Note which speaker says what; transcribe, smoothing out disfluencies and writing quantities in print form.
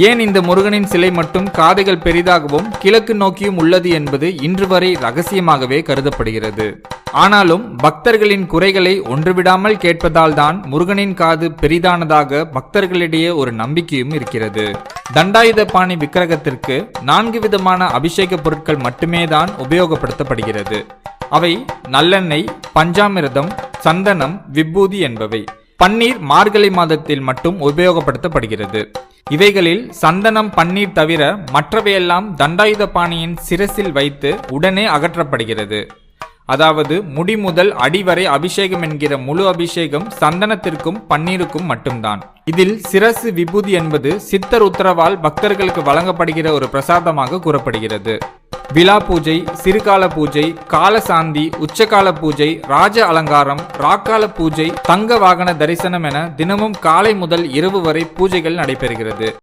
Speaker 1: ஏன் இந்த முருகனின் சிலை மட்டும் காதுகள் பெரிதாகவும் கிழக்கு நோக்கியும் உள்ளது என்பது இன்று வரை ரகசியமாகவே கருதப்படுகிறது. ஆனாலும் பக்தர்களின் குறைகளை ஒன்றுவிடாமல் கேட்பதால் தான் முருகனின் காது பெரிதானதாக பக்தர்களிடையே ஒரு நம்பிக்கையும் இருக்கிறது. தண்டாயுதபாணி விக்கிரகத்திற்கு 4 விதமான அபிஷேக பொருட்கள் மட்டுமே தான் உபயோகப்படுத்தப்படுகிறது. அவை நல்லெண்ணெய், பஞ்சாமிர்தம், சந்தனம், விபூதி என்பவை. பன்னீர் மார்கழி மாதத்தில் மட்டும் உபயோகப்படுத்தப்படுகிறது. இவைகளில் சந்தனம், பன்னீர் தவிர மற்றவையெல்லாம் தண்டாயுதபாணியின் சிரசில் வைத்து உடனே அகற்றப்படுகிறது. அதாவது முடி முதல் அடி வரை அபிஷேகம் என்கிற முழு அபிஷேகம் சந்தனத்திற்கும் பன்னீருக்கும் மட்டும்தான். இதில் சிரசு விபூதி என்பது சித்தர் உத்தரவால் பக்தர்களுக்கு வழங்கப்படுகிற ஒரு பிரசாதமாக கூறப்படுகிறது. விழா பூஜை, சிறுகால பூஜை, காலசாந்தி, உச்சகால பூஜை, ராஜ அலங்காரம், ராக்கால பூஜை, தங்க வாகன தரிசனம் என தினமும் காலை முதல் இரவு வரை பூஜைகள் நடைபெறுகிறது.